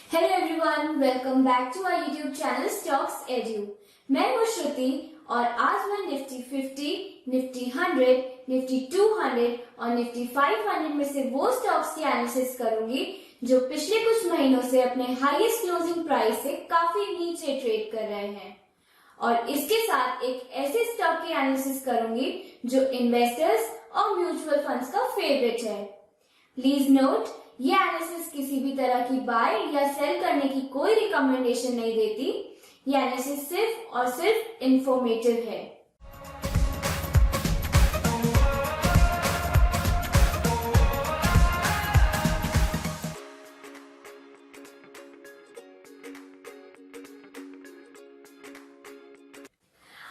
Hello everyone, welcome back to our YouTube channel Stocks Edu. मैं हूं श्रुति और आज मैं निफ्टी 50, निफ्टी 100, निफ्टी 200 और निफ्टी 500 में से वो स्टॉक्स की एनालिसिस करूंगी जो पिछले कुछ महीनों से अपने हाईएस्ट क्लोजिंग प्राइस से काफी नीचे ट्रेड कर रहे हैं। और इसके साथ एक ऐसे स्टॉक की एनालिसिस करूंगी जो इन्वेस्टर्स और म्यूचुअल फंड्स का फेवरेट है। प्लीज नोट, ये एनालिसिस किसी भी तरह की बाय या सेल करने की कोई रिकमेंडेशन नहीं देती। ये एनालिसिस सिर्फ और सिर्फ इंफॉर्मेटिव है।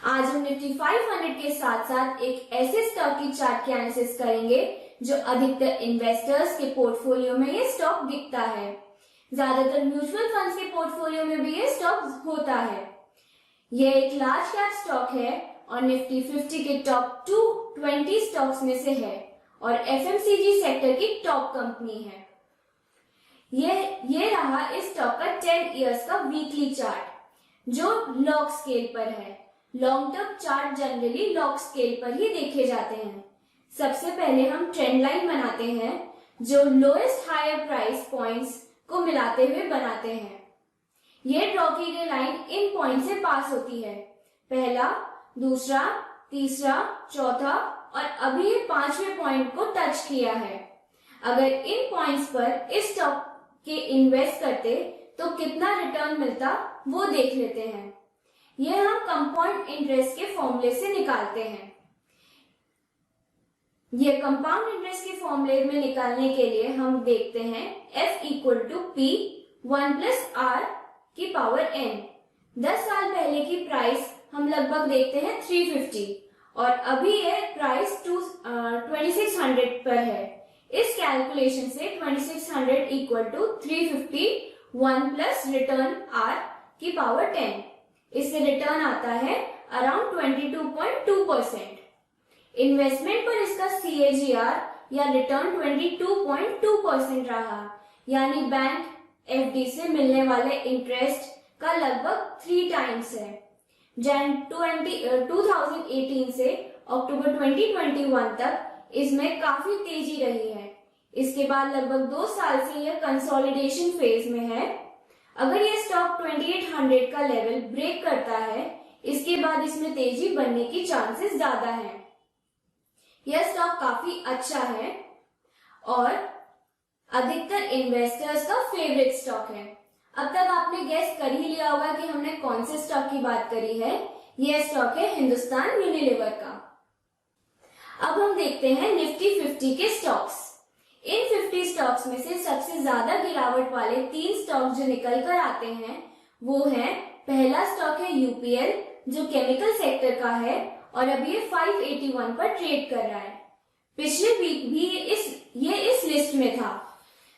आज हम निफ्टी 500 के साथ साथ एक ऐसे स्टॉक की चार्ट की एनालिसिस करेंगे जो अधिकतर इन्वेस्टर्स के पोर्टफोलियो में ये स्टॉक दिखता है। ज्यादातर म्यूचुअल फंड्स के पोर्टफोलियो में भी ये स्टॉक होता है। यह एक लार्ज कैप स्टॉक है और निफ्टी 50 के टॉप 220 स्टॉक्स में से है और एफएमसीजी सेक्टर की टॉप कंपनी है। ये रहा इस स्टॉक का 10 इयर्स का वीकली चार्ट जो लॉग स्केल पर है। Long term chart generally log scale पर ही देखे जाते हैं। सबसे पहले हम ट्रेंड लाइन बनाते हैं जो लोएस्ट हायर प्राइस पॉइंट्स को मिलाते हुए बनाते हैं। यह ड्रॉ की गई लाइन इन पॉइंट से पास होती है। पहला, दूसरा, तीसरा, चौथा और अभी ये 5वें पॉइंट को टच किया है। अगर इन पॉइंट्स पर इस स्टॉक के इन्वेस्ट करते तो कितना रिटर्न मिलता वो देख लेते हैं। यह हम कंपाउंड इंटरेस्ट के फॉर्मूले से निकालते हैं। ये कंपाउंड इंटरेस्ट के फॉर्मूले में निकालने के लिए हम देखते हैं F equal to P 1 plus R की पावर N। 10 साल पहले की प्राइस हम लगभग देखते हैं 350 और अभी ये प्राइस 2600 पर है। इस कैलकुलेशन से 2600 equal to 350 1 plus return R की पावर 10। इससे रिटर्न आता है अराउंड 22.2%। इन्वेस्टमेंट पर इसका CAGR या रिटर्न 22.2% रहा, यानी बैंक FD से मिलने वाले इंटरेस्ट का लगभग 3 टाइम्स है। जन 2018 से अक्टूबर 2021 तक इसमें काफी तेजी रही है। इसके बाद लगभग 2 साल से यह कंसोलिडेशन फेज में है। अगर यह स्टॉक 2800 का लेवल ब्रेक करता है, इसके बाद इसमें तेजी बनने की चांसेस ज्यादा है। यह स्टॉक काफी अच्छा है और अधिकतर इन्वेस्टर्स का फेवरेट स्टॉक है। अब तक आपने गेस कर ही लिया होगा कि हमने कौन से स्टॉक की बात करी है। यह स्टॉक है हिंदुस्तान यूनिलीवर का। अब हम देखते हैं निफ्टी 50 के स्टॉक्स। इन 50 स्टॉक्स में से सबसे ज्यादा गिरावट वाले 3 स्टॉक जो निकल कर आते हैं वो है, पहला स्टॉक है UPL जो केमिकल सेक्टर का है और अभी ये 581 पर ट्रेड कर रहा है। पिछले वीक भी ये इस लिस्ट में था।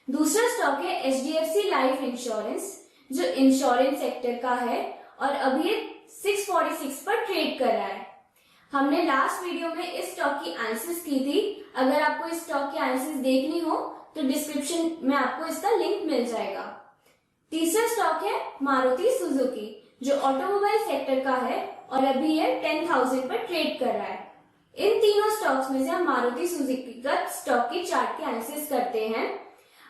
दूसरा स्टॉक है HDFC लाइफ इंश्योरेंस जो इंश्योरेंस सेक्टर का है और अभी ये 646 पर ट्रेड कर रहा है। हमने लास्ट वीडियो में इस स्टॉक की एनालिसिस की थी। अगर आपको इस स्टॉक की एनालिसिस देखनी हो तो डिस्क्रिप्शन में आपको इसका लिंक मिल जाएगा। तीसरा स्टॉक है मारुति सुजुकी जो ऑटोमोबाइल सेक्टर का है और अभी ये 10,000 पर ट्रेड कर रहा है। इन तीनों स्टॉक्स में से हम मारुति सुजुकी का स्टॉक की चार्ट की एनालिसिस करते हैं।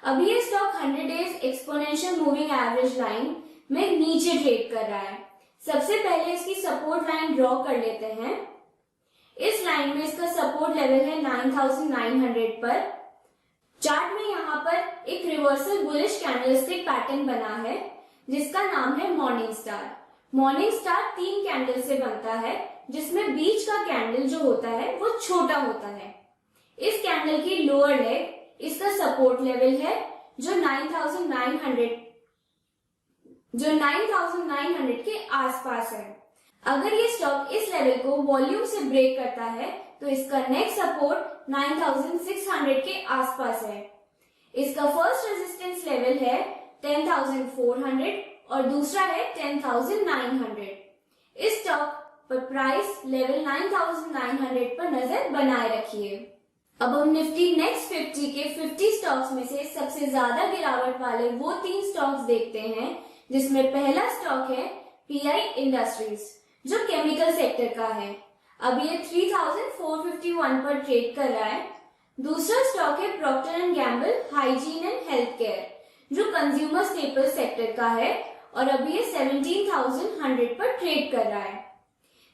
अभी ये stock 100 days exponential moving average line में नीचे ट्रेड कर रहा है। सबसे पहले इसकी सपोर्ट लाइन ड्रॉ कर लेते हैं। इस लाइन में इसका सपोर्ट लेवल है 9,900 पर। चार्ट में यहाँ पर एक रिवर्सल बुलिश कैंडलस्टिक पैटर्न बना है जिसका नाम है morning star. Morning star 3 candle से बनता है जिसमें बीच का कैंडल जो होता है वो छोटा होता है। इस कैंडल की लोअर लेग इसका सपोर्ट लेवल है जो 9,900 के आसपास है। अगर ये स्टॉक इस लेवल को वॉल्यूम से ब्रेक करता है तो इसका नेक्स्ट सपोर्ट 9,600 के आसपास है। इसका फर्स्ट रेजिस्टेंस लेवल है 10,400 और दूसरा है 10,900। इस स्टॉक पर प्राइस लेवल 9,900 पर नजर बनाए रखिए। अब हम निफ्टी नेक्स्ट 50 के 50 स्टॉक्स में से सबसे ज्यादा गिरावट वाले वो 3 स्टॉक्स देखते हैं, जिसमें पहला स्टॉक है पीआई इंडस्ट्रीज, जो केमिकल सेक्टर का है। अब ये 3451 पर ट्रेड कर रहा है। दूसरा स्टॉक है Procter and Gamble hygiene and health care, जो कंज्यूमर स्टेपल सेक्टर का है और अभी ये 17,100 पर ट्रेड कर रहा है।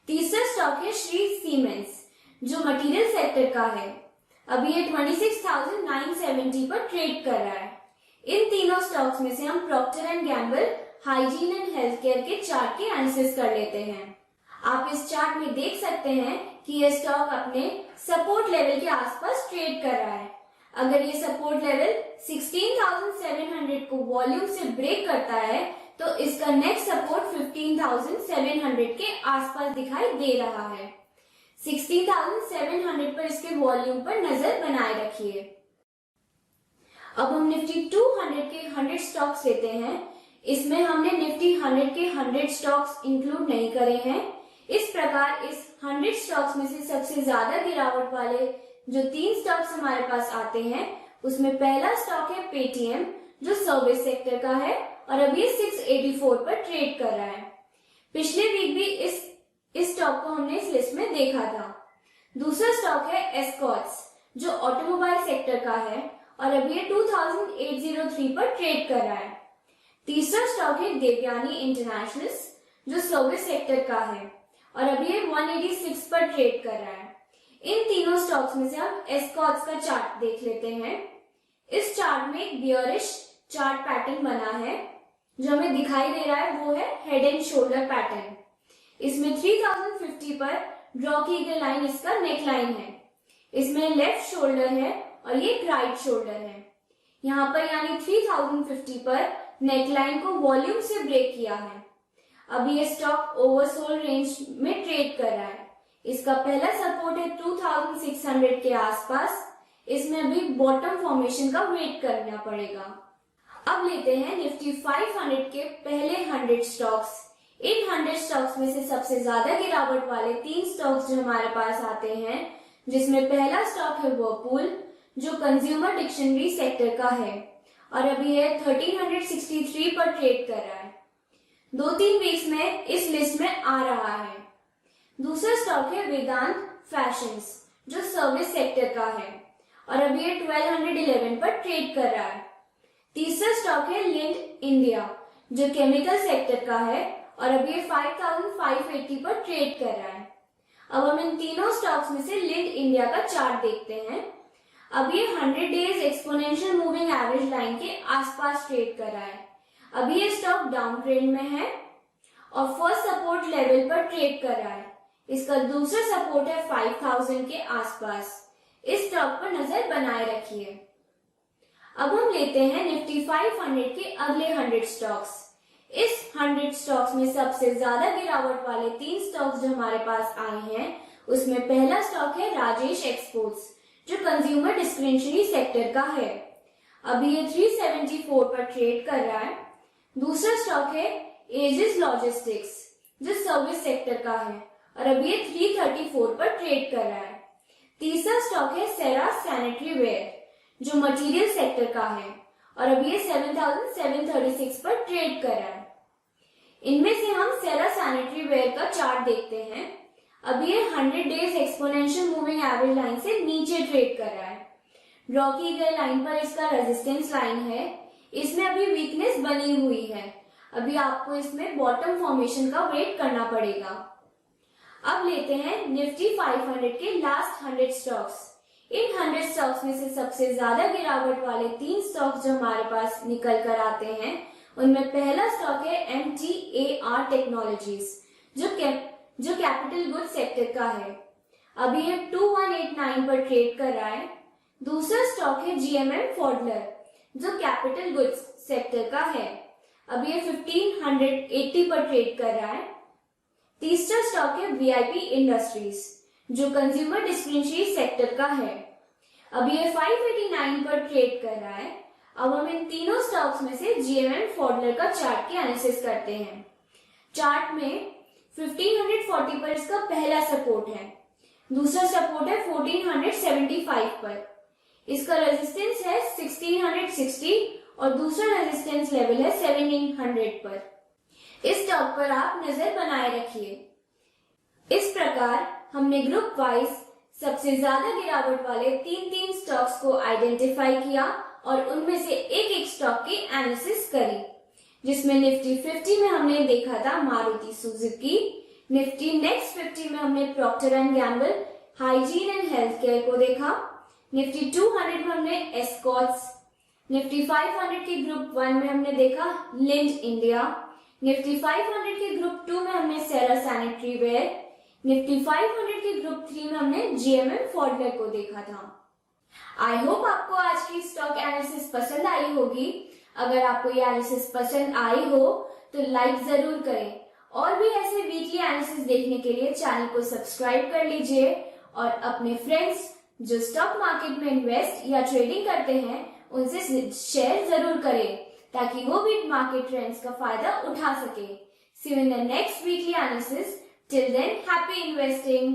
तीसरा स्टॉक है श्री सीमेंट्स, जो मटेरियल सेक्टर का है। अभी ये 26,970 पर ट्रेड कर रहा है। इन तीनों स्टॉक्स में से हम Procter and Gamble hygiene and health care के चार्ट के एनालिसिस कर लेते हैं। आप इस चार्ट में देख सकते हैं कि ये स्टॉक अपने सपोर्ट लेवल के आसपास ट्रेड कर रहा है। अगर ये सपोर्ट लेवल 16,700 को वॉल्यूम से ब्रेक करता है तो इसका नेक्स्ट सपोर्ट 15,700 के आसपास दिखाई दे रहा है। 16,700 पर इसके वॉल्यूम पर नजर बनाए रखिए। अब हम निफ्टी 200 के 100 स्टॉक्स लेते हैं। इसमें हमने निफ्टी 100 के 100 स्टॉक्स इंक्लूड नहीं करे हैं। इस प्रकार इस 100 स्टॉक्स में से सबसे ज्यादा गिरावट वाले जो 3 स्टॉक्स हमारे पास आते हैं, उसमें पहला स्टॉक है पेटीएम, जो सर्विस सेक्टर का है और अभी 684 पर ट्रेड कर रहा है। पिछले वीक भी इस स्टॉक को हमने इस लिस्ट में देखा था। दूसरा स्टॉक है एस्कॉर्ट्स, जो ऑटोमोबाइल सेक्टर का है और अभी ये 2803 पर ट्रेड कर रहा है। तीसरा स्टॉक है देवयानी इंटरनेशनल, जो सर्विस सेक्टर का है और अभी ये 186 पर ट्रेड कर रहा है। इन तीनों स्टॉक्स में से हम एस्कॉर्ट्स का चार्ट देख लेते हैं। इस चार्ट में एक बियरिश चार्ट पैटर्न बना है। जो हमें दिखाई दे रहा है वो है हेड एंड शोल्डर पैटर्न। इसमें 3050 पर ड्रॉ की गई लाइन इसका नेक लाइन है। इसमें लेफ्ट शोल्डर है और ये राइट शोल्डर है। यहाँ पर यानी 3050 पर नेक लाइन को वॉल्यूम से ब्रेक किया है। अभी ये स्टॉक ओवरसोल्ड रेंज में ट्रेड कर रहा है। इसका पहला सपोर्ट है 2600 के आसपास। इसमें अभी बॉटम फॉर्मेशन का वेट करना पड़ेगा। अब लेते हैं निफ्टी 500 के पहले 100 स्टॉक्स। इन 100 स्टॉक्स में से सबसे ज्यादा गिरावट वाले 3 स्टॉक्स जो हमारे पास आते हैं, जिसमें पहला स्टॉक है वर्लपूल, जो कंज्यूमर डिक्शनरी सेक्टर का है और अभी ये 1363 पर ट्रेड कर रहा है। 2-3 वीक्स में इस लिस्ट में आ रहा है। दूसरा स्टॉक है वेदांत फैशंस, जो सर्विस सेक्टर का है और अभी ये 1211 पर ट्रेड कर रहा है। तीसरा स्टॉक है लिंड इंडिया, जो केमिकल सेक्टर का है और अभी ये 5580 पर ट्रेड कर रहा है। अब हम इन तीनों स्टॉक्स में से लिंड इंडिया का चार्ट देखते हैं। अब ये 100 days exponential moving average line के आसपास ट्रेड कर रहा है। अभी ये स्टॉक डाउन ट्रेंड में है और फर्स्ट सपोर्ट लेवल पर ट्रेड कर रहा है। इसका दूसरा सपोर्ट है 5000 के आसपास। इस स्टॉक पर नजर बनाए रखिए। अब हम लेते हैं निफ्टी 500 के अगले 100 स्टॉक्स। इस 100 स्टॉक्स में सबसे ज्यादा गिरावट वाले 3 स्टॉक्स जो हमारे पास आए हैं, उसमें पहला स्टॉक है राजेश एक्सपोर्ट्स, जो कंज्यूमर डिस्क्रिशनरी सेक्टर का है। अभी ये 374 पर ट्रेड कर रहा है। दूसरा स्टॉक है एजिस लॉजिस्टिक्स, जो सर्विस सेक्टर का है और अभी ये 334 पर ट्रेड कर रहा है। तीसरा स्टॉक है सेरा सैनिटरी वेयर, जो मटेरियल सेक्टर का है और अभी ये 7736 पर ट्रेड कर रहा है। इनमें से हम सेरा सैनिटरी वेयर का चार्ट देखते हैं। अभी ये 100 days exponential moving average line से नीचे ट्रेड कर रहा है। ड्रॉ की गई लाइन पर इसका रेजिस्टेंस लाइन है। इसमें अभी वीकनेस बनी हुई है। अभी आपको इसमें बॉटम फॉर्मेशन का वेट करना पड़ेगा। अब लेते हैं निफ्टी 500 के लास्ट 100 स्टॉक्स। इन 100 स्टॉक्स में से सबसे ज्यादा गिरावट वाले 3 स्टॉक्स जो हमारे पास निकल कर आते हैं, उनमें पहला स्टॉक है MTAR टेक्नोलॉजीज, जो कैपिटल गुड्स सेक्टर का है। अभी ये 2189 पर ट्रेड कर रहा है। दूसरा स्टॉक है GMM फॉडलर, जो कैपिटल गुड्स सेक्टर का है। अभी ये 1580 पर ट्रेड कर रहा है। तीसरा स्टॉक है VIP इंडस्ट्रीज, जो कंज्यूमर डिस्क्रिशनरी सेक्टर का है। अभी ये 589 पर ट्रेड कर रहा है। अब हम इन तीनों स्टॉक्स में से GMM फॉडलर का चार्ट के एनालिसिस करते हैं। चार्ट में 1540 पर इसका पहला सपोर्ट है। दूसरा सपोर्ट है 1475 पर। इसका रेजिस्टेंस है 1660 और दूसरा रेजिस्टेंस लेवल है 1700 पर। इस स्टॉक पर आप नजर बनाए रखिए। इस प्रकार हमने ग्रुप वाइज सबसे ज्यादा गिरावट वाले 3 स्टॉक्स को आइडेंटिफाई किया और उनमें से एक स्टॉक की एनालिसिस करी, जिसमें निफ्टी 50 में हमने देखा था मारुति सुजुकी, निफ्टी नेक्स्ट 50 में हमने Procter and Gamble, hygiene and health care को देखा, निफ्टी 200 में हमने एस्कॉर्ट्स, निफ्टी 500 के ग्रुप 1 में हमने देखा लिंड इंडिया, निफ्टी 500 के ग्रुप 2 में हमने सेरा सैनिटरी वेयर, निफ्टी 500 के ग्रुप 3 में हमने जीएमएम फॉडलर को देखा था। आई होप आपको आज की स्टॉक एनालिसिस पसंद आई होगी। अगर आपको ये एनालिसिस पसंद आई हो तो लाइक जरूर करें और भी ऐसे वीकली एनालिसिस देखने के लिए चैनल को सब्सक्राइब कर लीजिए और अपने फ्रेंड्स जो स्टॉक मार्केट में इन्वेस्ट या ट्रेडिंग करते हैं उनसे शेयर जरूर करें ताकि वो भी मार्केट ट्रेंड्स का फायदा उठा सके। See you in the next weekly analysis. Till then, happy investing.